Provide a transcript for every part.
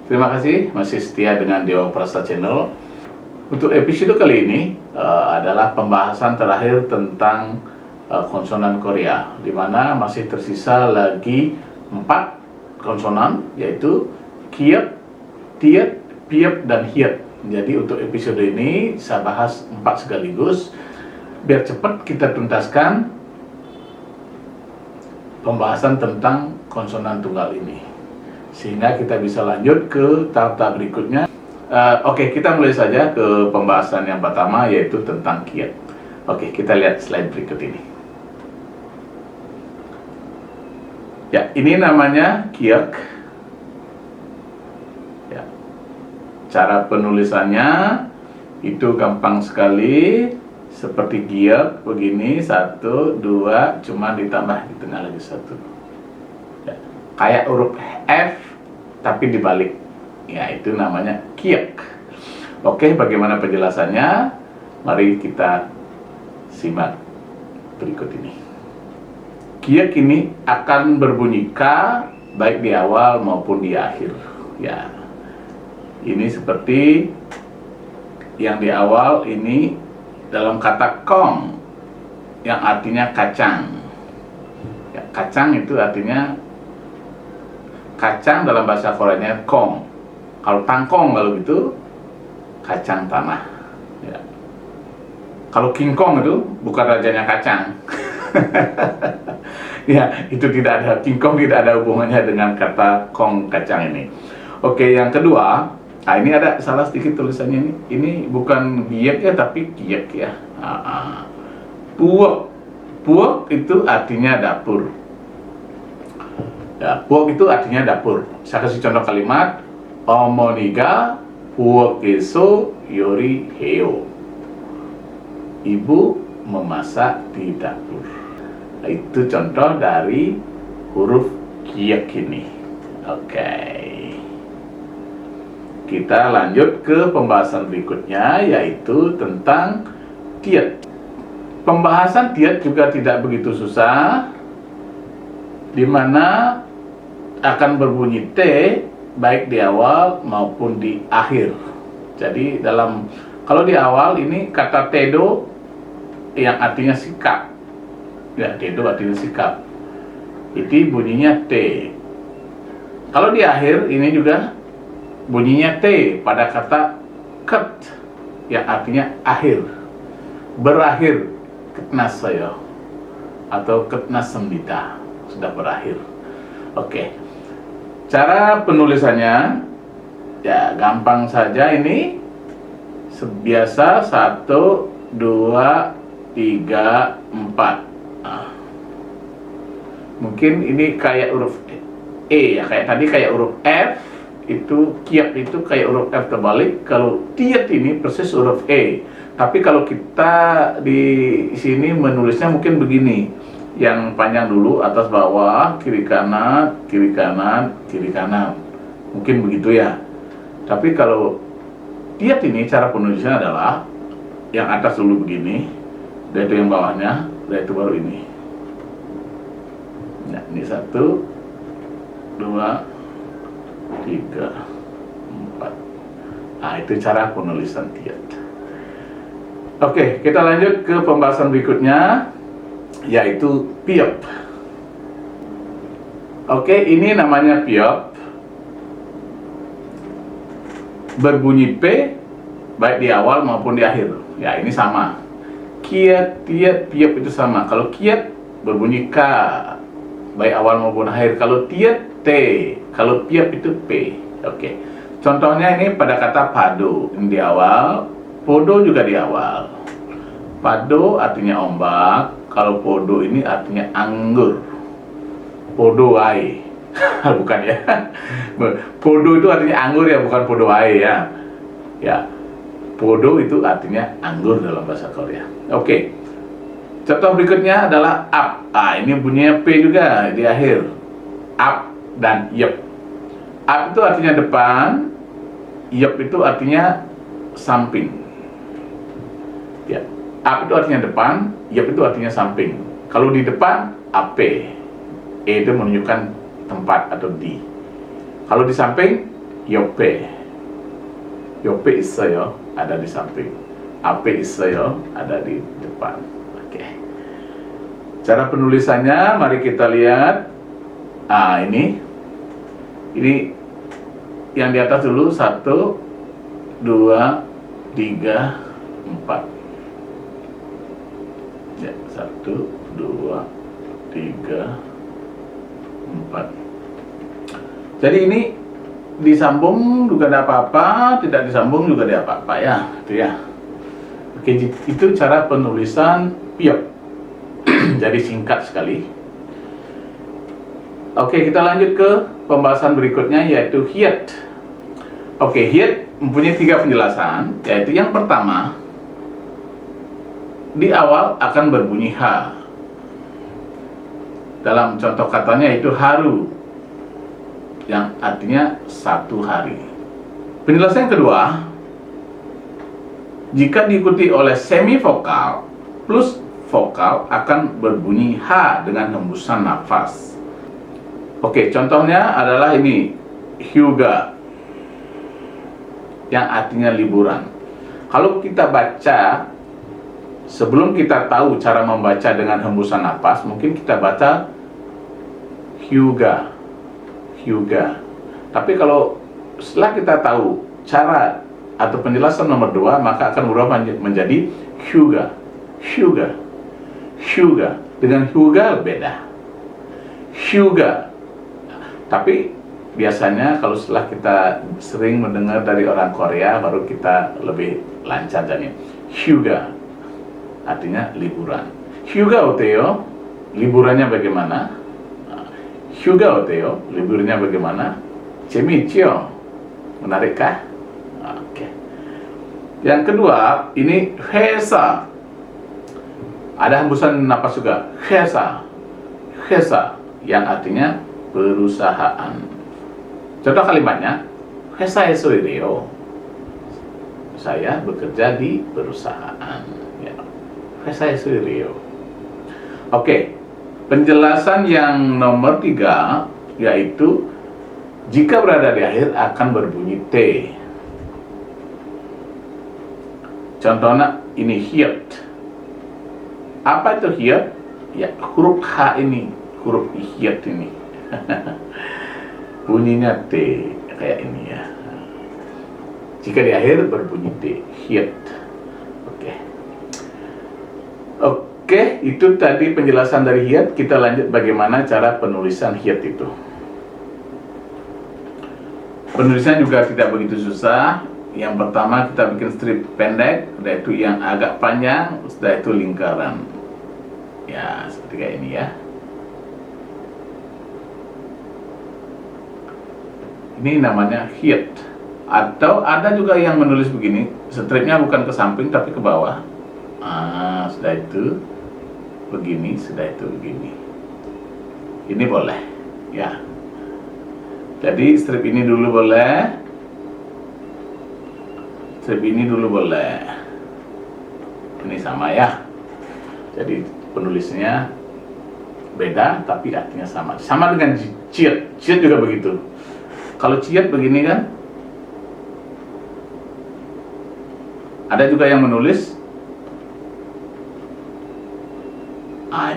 Terima kasih masih setia dengan Dewa Prasta Channel. Untuk episode kali ini adalah pembahasan terakhir tentang konsonan Korea, di mana masih tersisa lagi 4 konsonan, yaitu kiet, tiet, piep, dan hiet. Jadi untuk episode ini saya bahas 4 sekaligus biar cepat kita tuntaskan pembahasan tentang konsonan tunggal ini, sehingga kita bisa lanjut ke tahap-tahap berikutnya. Oke, kita mulai saja ke pembahasan yang pertama, yaitu tentang kiet. Oke, kita lihat slide berikut ini. Ya, ini namanya kiek. Ya, cara penulisannya itu gampang sekali, seperti giek begini, 1, 2, cuma ditambah di tengah lagi 1. Ya, kayak huruf F tapi dibalik, ya itu namanya kiek. Oke, bagaimana penjelasannya? Mari kita simak berikut ini. Kiek ini akan berbunyi K baik di awal maupun di akhir. Ya, ini seperti yang di awal ini dalam kata kong yang artinya kacang. Ya, kacang itu artinya kacang dalam bahasa Koreanya kong. Kalau tangkong kalau gitu kacang tanah. Ya. Kalau King Kong itu bukan rajanya kacang. Ya, itu tidak ada, King Kong tidak ada hubungannya dengan kata kong kacang ini. Oke, yang kedua, ini ada salah sedikit tulisannya ini. Ini bukan giek ya, tapi kiek ya. Puok. Puok itu artinya dapur. Ya, puok itu artinya dapur. Saya kasih contoh kalimat. Omoniga puokeso yori heo. Ibu memasak di dapur. Nah, itu contoh dari huruf kiek ini. Oke. Kita lanjut ke pembahasan berikutnya, yaitu tentang tiet. Pembahasan tiet juga tidak begitu susah, di mana akan berbunyi T baik di awal maupun di akhir. Jadi kalau di awal ini kata tedo yang artinya sikap. Ya, tedo artinya sikap. Itu bunyinya T. Kalau di akhir ini juga bunyinya T pada kata ket yang artinya akhir. Berakhir ketnas saya atau ketnas sembita, sudah berakhir. Oke. Cara penulisannya ya gampang saja ini. Biasa 1, 2, 3, 4. Mungkin ini kayak huruf E ya, kayak tadi kayak huruf F. Itu kiek itu kayak huruf F terbalik. Kalau tiet ini persis huruf E. Tapi kalau kita di sini menulisnya mungkin begini, yang panjang dulu, atas bawah, kiri kanan, kiri kanan, kiri kanan. Mungkin begitu ya. Tapi kalau tiet ini cara penulisannya adalah yang atas dulu begini, dan itu yang bawahnya, dan itu baru ini. Nah, ini 1, 2, 3, 4. Nah, itu cara penulisan tiet. Oke, kita lanjut ke pembahasan berikutnya, yaitu piep. Oke, ini namanya piep. Berbunyi P baik di awal maupun di akhir. Ya, ini sama. Kiet, tiet, piep itu sama. Kalau kiet berbunyi K baik awal maupun akhir. Kalau tiet T, kalau piep itu P. Oke. Contohnya ini pada kata pado, ini di awal, podo juga di awal. Pado artinya ombak, kalau podo ini artinya anggur. Podo ai. Bukan ya. Podo itu artinya anggur ya, bukan podo ai ya. Ya. Podo itu artinya anggur dalam bahasa Korea. Oke. Contoh berikutnya adalah up. Ini bunyinya P juga di akhir. Up dan yep. Up itu artinya depan, yep itu artinya samping. Ya. Up itu artinya depan, yep itu artinya samping. Kalau di depan, AP. E itu menunjukkan tempat atau di. Kalau di samping, yope. Yope 있어요 ada di samping, ape 있어요 ada di depan. Oke. Cara penulisannya mari kita lihat. Ini yang di atas dulu, 1, 2, 3, 4. Ya, 1, 2, 3, 4. Jadi ini disambung juga ada apa-apa, tidak disambung juga ada apa-apa ya, itu ya. Oke, itu cara penulisan piop. Jadi singkat sekali. Oke, kita lanjut ke pembahasan berikutnya yaitu hiet. Oke, hiet mempunyai 3 penjelasan, yaitu yang pertama, di awal akan berbunyi H. Dalam contoh katanya itu haru, yang artinya 1 hari. Penjelasan yang kedua, jika diikuti oleh semivokal plus vokal akan berbunyi H dengan hembusan nafas. Oke, contohnya adalah ini, hyuga, yang artinya liburan. Kalau kita baca, sebelum kita tahu cara membaca dengan hembusan nafas, mungkin kita baca hyuga. Tapi kalau setelah kita tahu cara atau penjelasan nomor 2, maka akan berubah menjadi hyuga. Dengan hyuga beda. Hyuga. Tapi biasanya kalau setelah kita sering mendengar dari orang Korea, baru kita lebih lancar jadinya. Hyuga artinya liburan. Hyuga 어때요? Liburannya bagaimana? Hyuga 어때요? Liburnya bagaimana? 재미있죠? Menarikkah? Oke. Yang kedua, ini 회사. Ada hembusan napas juga. 회사 yang artinya perusahaan. Contoh kalimatnya, 회사에서 일해요. Saya bekerja di perusahaan. Ya. 회사에서 일해요. Oke. Penjelasan yang nomor 3 yaitu jika berada di akhir akan berbunyi T. Contohnya ini hiet. Apa itu hiet? Ya, huruf H ini, huruf hiet ini. Bunyinya T kayak ini ya. Jika di akhir berbunyi T, hiet. Oke, itu tadi penjelasan dari hiet. Kita lanjut bagaimana cara penulisan hiet itu. Penulisan juga tidak begitu susah. Yang pertama kita bikin strip pendek, sudah itu yang agak panjang, sudah itu lingkaran. Ya, seperti kayak ini ya. Ini namanya hiet. Atau ada juga yang menulis begini, stripnya bukan ke samping tapi ke bawah. Sudah itu begini, sudah itu begini. Ini boleh ya. Jadi strip ini dulu boleh, strip ini dulu boleh. Ini sama ya. Jadi penulisnya beda tapi artinya sama. Sama dengan ciet. Ciet juga begitu. Kalau ciet begini kan, ada juga yang menulis.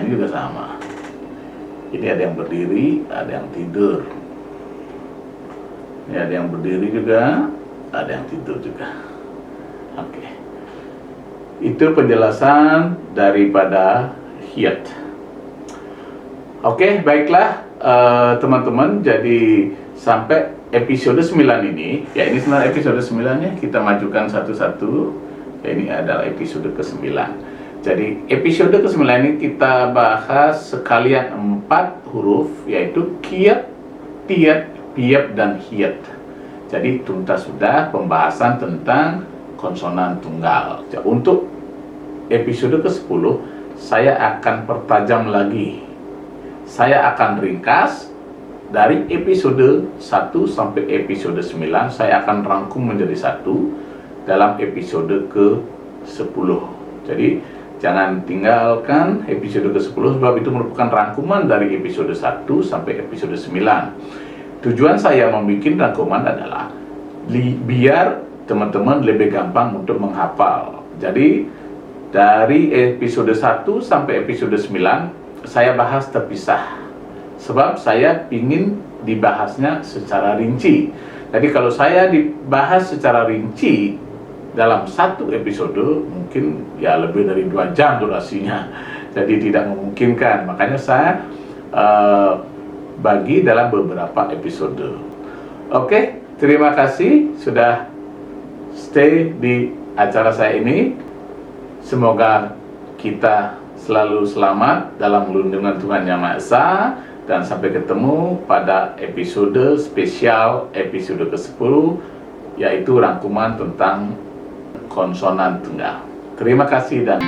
Ini juga sama. Ini ada yang berdiri, ada yang tidur. Ini ada yang berdiri juga, ada yang tidur juga. Oke. Itu penjelasan daripada hiet. Oke, baiklah teman-teman. Jadi sampai episode 9 ini, ya ini sebenarnya episode 9-nya, kita majukan satu-satu. Ya, ini adalah episode ke-9. Jadi episode ke-9 ini kita bahas sekalian 4 huruf, yaitu kiet, tiet, piep, dan hiet. Jadi tuntas sudah pembahasan tentang konsonan tunggal. Untuk episode ke-10 saya akan pertajam lagi. Saya akan ringkas dari episode 1 sampai episode 9. Saya akan rangkum menjadi satu dalam episode ke-10. Jadi jangan tinggalkan episode ke-10 sebab itu merupakan rangkuman dari episode 1 sampai episode 9. Tujuan saya membuat rangkuman adalah biar teman-teman lebih gampang untuk menghafal. Jadi dari episode 1 sampai episode 9 saya bahas terpisah, sebab saya ingin dibahasnya secara rinci. Jadi kalau saya dibahas secara rinci dalam satu episode, mungkin ya lebih dari 2 jam durasinya, jadi tidak memungkinkan. Makanya saya bagi dalam beberapa episode. Oke, terima kasih sudah stay di acara saya ini. Semoga kita selalu selamat dalam lindungan Tuhan Yang Maha Esa, dan sampai ketemu pada episode spesial episode ke-10, yaitu rangkuman tentang konsonan tunggal. Terima kasih dan